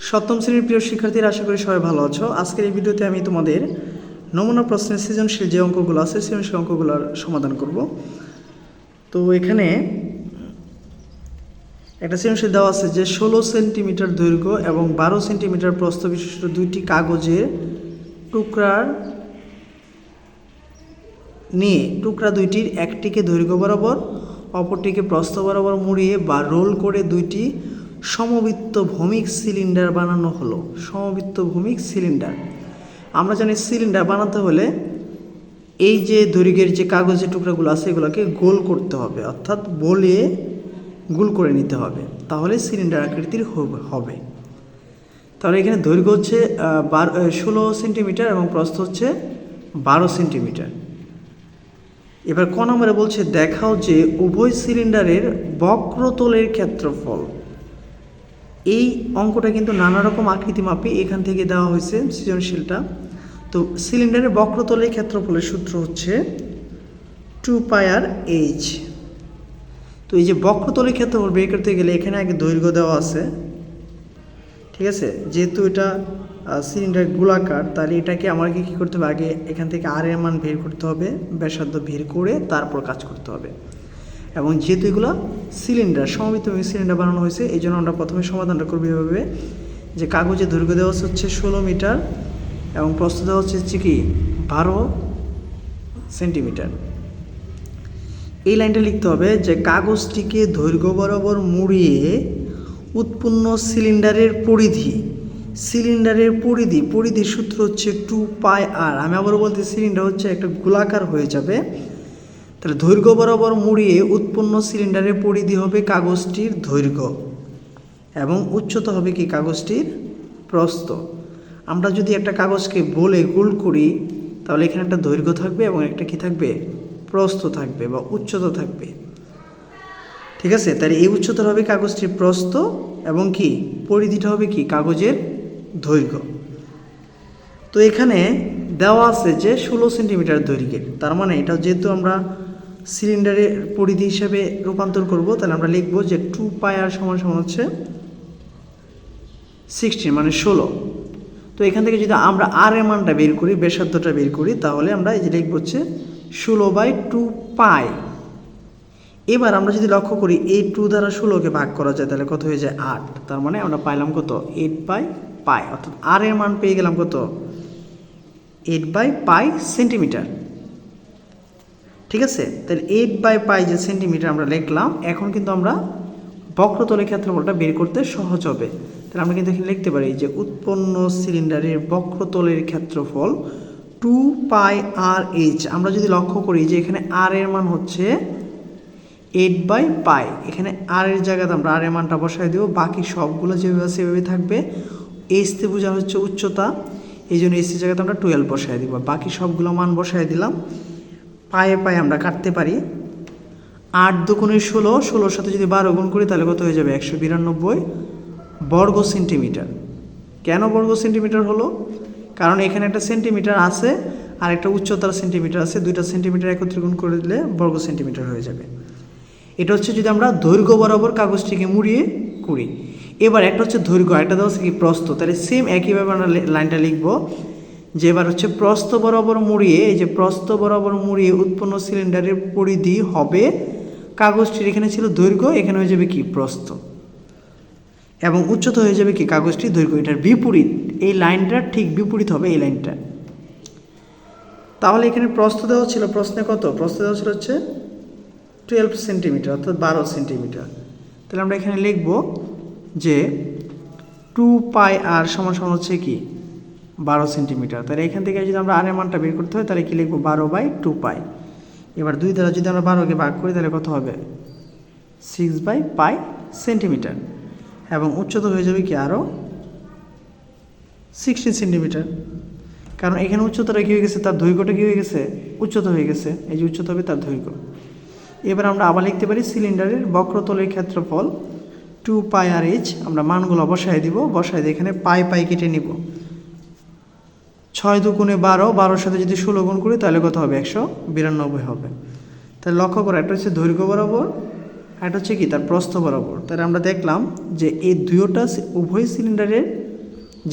সপ্তম শ্রেণীর প্রিয় শিক্ষার্থীরা, আশা করি সবাই ভালো আছো। আজকের এই ভিডিওতে আমি তোমাদের নমুনা প্রশ্নের সৃজনশীল যে অঙ্কগুলো আছে সৃজনশীল অঙ্কগুলোর সমাধান করব। তো এখানে একটা সৃজনশীল দেওয়া আছে যে 16 সেন্টিমিটার দৈর্ঘ্য এবং 12 সেন্টিমিটার প্রস্থ বিশিষ্ট দুইটি কাগজের টুকরার নিয়ে টুকরা দুইটির একটিকে দৈর্ঘ্য বরাবর অপরটিকে প্রস্থ বরাবর মুড়িয়ে বা রোল করে দুইটি সমবৃত্ত ভৌমিক সিলিন্ডার বানানো হলো। সমবৃত্ত ভৌমিক সিলিন্ডার, আমরা জানি সিলিন্ডার বানাতে হলে এই যে দৈর্ঘ্যের যে কাগজের টুকরাগুলো আছে এগুলোকে গোল করতে হবে, অর্থাৎ বলিয়ে গোল করে নিতে হবে, তাহলে সিলিন্ডার আকৃতির হবে। তাহলে এখানে দৈর্ঘ্য হচ্ছে 16 সেন্টিমিটার এবং প্রস্থ হচ্ছে 12 সেন্টিমিটার। এবার ক নম্বরে বলছে দেখাও যে উভয় সিলিন্ডারের বক্রতলের ক্ষেত্রফল। এই অঙ্কটা কিন্তু নানা রকম আকৃতি মাপে এখান থেকে দেওয়া হয়েছে সৃজনশীলটা। তো সিলিন্ডারের বক্রতলের ক্ষেত্রফলের সূত্র হচ্ছে 2πr/h। তো এই যে বক্রতলের ক্ষেত্রফল বের করতে গেলে এখানে আগে দৈর্ঘ্য দেওয়া আছে, ঠিক আছে। যেহেতু এটা সিলিন্ডার গোলাকার, তাহলে এটাকে আমাকে কী করতে হবে, আগে এখান থেকে আর এর মান বের করতে হবে, ব্যাসার্ধ বের করে তারপর কাজ করতে হবে। এবং যেহেতু এগুলো সিলিন্ডার সমবৃত্ত সিলিন্ডার বানানো হয়েছে, এই জন্য আমরা প্রথমে সমাধানটা করবো এভাবে যে কাগজের দৈর্ঘ্য দেওয়া হচ্ছে 16 মিটার এবং প্রস্থ দেওয়া হচ্ছে কি 12 সেন্টিমিটার। এই লাইনটা লিখতে হবে যে কাগজটিকে দৈর্ঘ্য বরাবর মুড়িয়ে উৎপন্ন সিলিন্ডারের পরিধির সূত্র হচ্ছে 2πr। আমি আবারও বলতে, সিলিন্ডার হচ্ছে একটা গোলাকার হয়ে যাবে, তাহলে দৈর্ঘ্য বরাবর মুড়িয়ে উৎপন্ন সিলিন্ডারের পরিধি হবে কাগজটির দৈর্ঘ্য এবং উচ্চতা হবে কি কাগজটির প্রস্থ। আমরা যদি একটা কাগজকে বলে গোল করি তাহলে এখানে একটা দৈর্ঘ্য থাকবে এবং একটা কি থাকবে, প্রস্থ থাকবে বা উচ্চতা থাকবে, ঠিক আছে। তাহলে এই উচ্চতা হবে কাগজটির প্রস্থ এবং কি পরিধিটা হবে কি কাগজের দৈর্ঘ্য। তো এখানে দেওয়া আছে যে 16 সেন্টিমিটার দৈর্ঘ্যের, তার মানে এটা যেহেতু আমরা সিলিন্ডারের পরিধি হিসেবে রূপান্তর করব, তাহলে আমরা লিখব যে 2πr = হচ্ছে 16 মানে 16। তো এখান থেকে যদি আমরা আর এর মানটা বের করি, ব্যাসার্ধটা বের করি, তাহলে আমরা এই যে লিখব হচ্ছে 16/2π। এবার আমরা যদি লক্ষ্য করি এই 2 দ্বারা 16কে ভাগ করা যায় তাহলে কত হয়ে যায় 8, তার মানে আমরা পাইলাম কত 8/π, অর্থাৎ আর এর মান পেয়ে গেলাম কত 8/π সেন্টিমিটার, ঠিক আছে। তাহলে 8/π যে সেন্টিমিটার আমরা লিখলাম। এখন কিন্তু আমরা বক্রতলের ক্ষেত্রফলটা বের করতে সহজ হবে। তাহলে আমরা কিন্তু এখানে লিখতে পারি যে উৎপন্ন সিলিন্ডারের বক্রতলের ক্ষেত্রফল 2πr/h। আমরা যদি লক্ষ্য করি যে এখানে আর এর মান হচ্ছে 8/π, এখানে আর এর জায়গাতে আমরা আর এর মানটা বসাই দেব, বাকি সবগুলো যেভাবে আছে সেভাবে থাকবে। এইচ তে বোঝা হচ্ছে উচ্চতা, এই জন্য এইচ এর জায়গাতে আমরা 12 বসাই দিব, বাকি সবগুলো মান বসাই দিলাম। পায়ে আমরা কাটতে পারি, 8 দুগুণে 16, 16-র সাথে যদি 12 গুণ করি তাহলে কত হয়ে যাবে 192 বর্গ সেন্টিমিটার। কেন বর্গ সেন্টিমিটার হলো, কারণ এখানে একটা সেন্টিমিটার আছে আর একটা উচ্চতার সেন্টিমিটার আছে, দুইটা সেন্টিমিটার একত্রে গুণ করে দিলে বর্গ সেন্টিমিটার হয়ে যাবে। এটা হচ্ছে যদি আমরা দৈর্ঘ্য বরাবর কাগজটিকে মুড়িয়ে করি। এবার একটা হচ্ছে দৈর্ঘ্য, একটা দেওয়া হচ্ছে কি প্রস্থ, তাহলে সেম একইভাবে আমরা লাইনটা লিখব যে এবার হচ্ছে প্রস্থ বরাবর মুড়িয়ে, এই যে প্রস্থ বরাবর মুড়িয়ে উৎপন্ন সিলিন্ডারের পরিধি হবে কাগজটির, এখানে ছিল দৈর্ঘ্য, এখানে হয়ে যাবে কি প্রস্থ, এবং উচ্চতা হয়ে যাবে কি কাগজটির দৈর্ঘ্য। এটার বিপরীত, এই লাইনটা ঠিক বিপরীত হবে এই লাইনটা। তাহলে এখানে প্রস্থ দেওয়া ছিল, প্রশ্নে কত প্রস্থ দেওয়া ছিল হচ্ছে 12 সেন্টিমিটার, অর্থাৎ 12 সেন্টিমিটার। তাহলে আমরা এখানে লিখব যে 2πr = হচ্ছে কি 12 সেন্টিমিটার। তাহলে এখান থেকে যদি আমরা আর এর মানটা বের করতে হয় তাহলে কি লিখব 12/2π। এবার 2 দ্বারা যদি আমরা 12কে ভাগ করি তাহলে কত হবে 6/π সেন্টিমিটার, এবং উচ্চতা হয়ে যাবে কি আরও 16 সেন্টিমিটার, কারণ এখানে উচ্চতাটা কী হয়ে গেছে, তার দৈর্ঘ্যটা কী হয়ে গেছে উচ্চতা হয়ে গেছে, এই যে উচ্চতা হবে তার দৈর্ঘ্য। এবার আমরা আবার লিখতে পারি সিলিন্ডারের বক্রতলের ক্ষেত্রফল 2πr/h। আমরা মানগুলো বসায় দিব, বসায় দিয়ে এখানে পাই কেটে নিব। 6 দুগুণে 12, 12-র সাথে যদি 16 গুণ করি তাহলে কত হবে 192 হবে। তাহলে লক্ষ্য করো, একটা হচ্ছে দৈর্ঘ্য বরাবর, একটা হচ্ছে কি তার প্রস্থ বরাবর। তাহলে আমরা দেখলাম যে এই দুইটা উভয় সিলিন্ডারের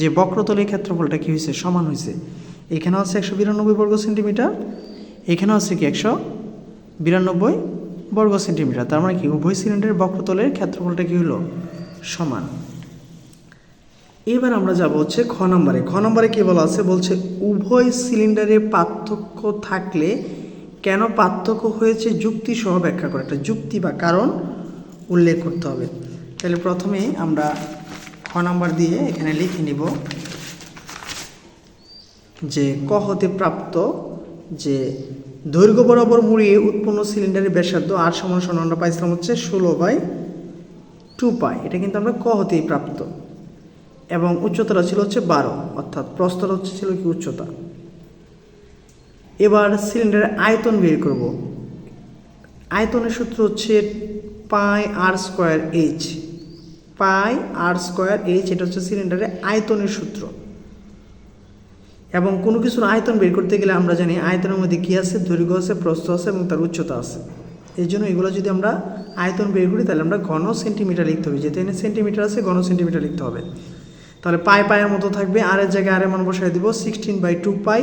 যে বক্রতলের ক্ষেত্রফলটা কী হয়েছে, সমান হয়েছে। এখানে হচ্ছে 192 বর্গ সেন্টিমিটার, এখানে হচ্ছে কি 192 বর্গ সেন্টিমিটার। তার মানে কি উভয় সিলিন্ডারের বক্রতলের ক্ষেত্রফলটা কী হলো, সমান। এবার আমরা যাব হচ্ছে খ নম্বরে। খ নম্বরে কী বলা আছে, বলছে উভয় সিলিন্ডারের পার্থক্য থাকলে কেন পার্থক্য হয়েছে যুক্তি সহ ব্যাখ্যা করে, একটা যুক্তি বা কারণ উল্লেখ করতে হবে। তাহলে প্রথমেই আমরা খ নম্বর দিয়ে এখানে লিখে নিব যে ক হতে প্রাপ্ত যে দৈর্ঘ্য বরাবর মুড়িয়ে উৎপন্ন সিলিন্ডারের ব্যাসার্ধ আর সমান আমরা পাইছিলাম হচ্ছে 16/2 পাই। এটা কিন্তু আমরা ক হতেই প্রাপ্ত, এবং উচ্চতাটা ছিল হচ্ছে 12, অর্থাৎ প্রস্থটা হচ্ছে ছিল কি উচ্চতা। এবার সিলিন্ডারের আয়তন বের করব। আয়তনের সূত্র হচ্ছে পাই আর স্কোয়ার এইচ, পাই আর স্কোয়ার এইচ, এটা হচ্ছে সিলিন্ডারের আয়তনের সূত্র। এবং কোনো কিছুর আয়তন বের করতে গেলে আমরা জানি আয়তনের মধ্যে কী আছে, দৈর্ঘ্য আছে, প্রস্থ আছে এবং তার উচ্চতা আছে। এই জন্য এগুলো যদি আমরা আয়তন বের করি তাহলে আমরা ঘন সেন্টিমিটার লিখতে হবে, যেহেতু এখানে সেন্টিমিটার আছে ঘন সেন্টিমিটার লিখতে হবে। তাহলে পায়ের মতো থাকবে, আর এর জায়গায় আরের মান বসাই দিব 16/2 পাই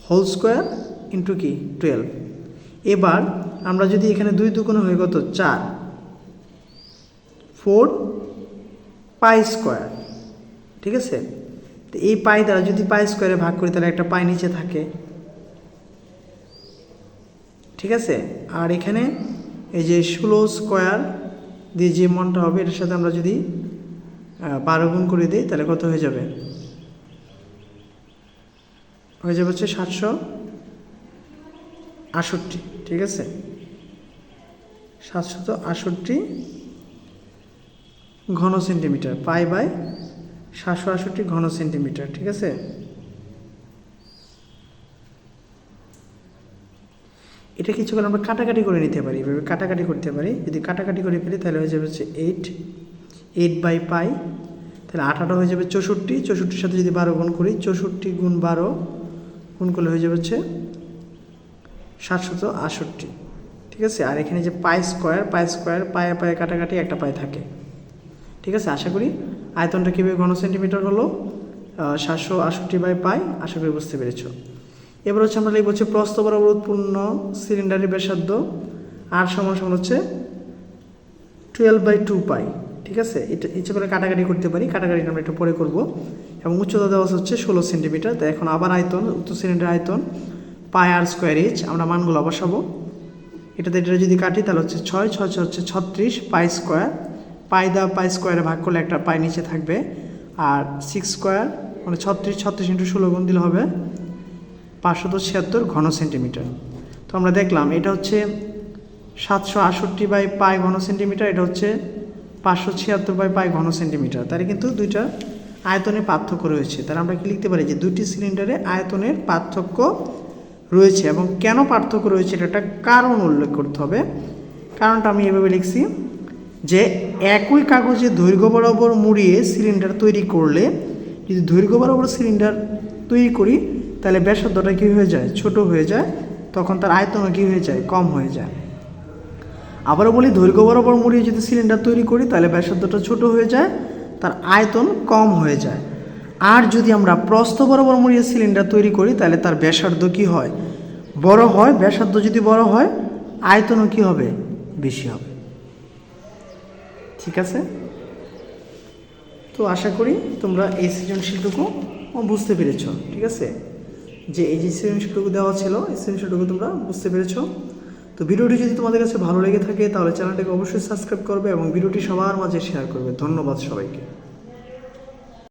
হোল স্কোয়ার ইন্টু কি 12। এবার আমরা যদি এখানে 2 দুগুণ হয়ে কত 4, 4 পাই স্কোয়ার, ঠিক আছে। তো এই পাই দ্বারা যদি পাই স্কোয়ারে ভাগ করি তাহলে একটা পাই নিচে থাকে, ঠিক আছে। আর এখানে এই যে 16 স্কোয়ার দিয়ে যে মানটা হবে এটার সাথে আমরা যদি 12 গুণ করে দিই তাহলে কত হয়ে যাবে, হচ্ছে 768, ঠিক আছে। 768 ঘন সেন্টিমিটার, পাই বাই 768 ঘন সেন্টিমিটার, ঠিক আছে। এটা কিছুক্ষণ আমরা কাটাকাটি করে নিতে পারি, এভাবে কাটাকাটি করতে পারি। যদি কাটাকাটি করে ফেলি তাহলে হয়ে যাবে হচ্ছে 8 বাই পাই, তাহলে 8 হয়ে যাবে 64, 64-র সাথে যদি 12 গুণ করি, 64 গুণ 12 গুণ করলে হয়ে যাবে হচ্ছে 768, ঠিক আছে। আর এখানে যে পাই স্কোয়ার, পায়ে পায়ে কাটাকাটি একটা পায়ে থাকে, ঠিক আছে। আশা করি আয়তনটা কীভাবে ঘন সেন্টিমিটার হলো 768 বাই পাই, আশা করি বুঝতে পেরেছ। এবার হচ্ছে আমরা লিখব হচ্ছে প্রস্থ বরাবর উৎপন্ন সিলিন্ডারের ব্যাসার্ধ আর সমান হচ্ছে 12/2 পাই, ঠিক আছে। এটা ইচ্ছে করে কাটাকাটি করতে পারি, কাটাকাটিটা আমরা একটু পরে করব। এবং উচ্চতা দেওয়া হচ্ছে 16 সেন্টিমিটার। তাই এখন আবার আয়তন, উত্তর সিলিন্ডার আয়তন পাই আর স্কোয়ার এইচ, আমরা মানগুলো বসাবো। এটা যদি কাটি তাহলে হচ্ছে 6 হচ্ছে 36 পাই স্কোয়ার, পাই স্কোয়ারে ভাগ করলে একটা পাই নিচে থাকবে। আর 6 স্কোয়ার মানে 36 ইন্টু 16 গুণ দিলে হবে 576 ঘন সেন্টিমিটার। তো আমরা দেখলাম এটা হচ্ছে 768 বাই পাই ঘন সেন্টিমিটার, এটা হচ্ছে 576 বাই পাই ঘন সেন্টিমিটার। তাহলে কিন্তু দুইটা আয়তনের পার্থক্য রয়েছে। তাহলে আমরা কি লিখতে পারি যে দুটি সিলিন্ডারে আয়তনের পার্থক্য রয়েছে, এবং কেন পার্থক্য রয়েছে এটা একটা কারণ উল্লেখ করতে হবে। কারণটা আমি এভাবে লিখছি যে একই কাগজে দৈর্ঘ্য বরাবর মুড়িয়ে সিলিন্ডার তৈরি করলে, যদি দৈর্ঘ্য বরাবর সিলিন্ডার তৈরি করি তাহলে ব্যাসার্ধটা কী হয়ে যায়, ছোট হয়ে যায়, তখন তার আয়তনও কী হয়ে যায়, কম হয়ে যায়। আবারও বলি, দৈর্ঘ্য বরাবর মুড়িয়ে যদি সিলিন্ডার তৈরি করি তাহলে ব্যাসার্ধটা ছোট হয়ে যায়, তার আয়তন কম হয়ে যায়। আর যদি আমরা প্রস্থ বরাবর মুড়িয়ে সিলিন্ডার তৈরি করি তাহলে তার ব্যাসার্ধ কী হয়, বড় হয়। ব্যাসার্ধ যদি বড় হয় আয়তনও কী হবে, বেশি হবে, ঠিক আছে। তো আশা করি তোমরা এই সৃজনশীলটুকু বুঝতে পেরেছ, ঠিক আছে। যে এই যে সৃজনশীলটুকু দেওয়া ছিল এই সৃজনশীলটুকু তোমরা বুঝতে পেরেছ। তো ভিডিওটি যদি তোমাদের কাছে ভালো লেগে থাকে তাহলে চ্যানেলটাকে অবশ্যই সাবস্ক্রাইব করবে এবং ভিডিওটি সবার মাঝে শেয়ার করবে। ধন্যবাদ সবাইকে।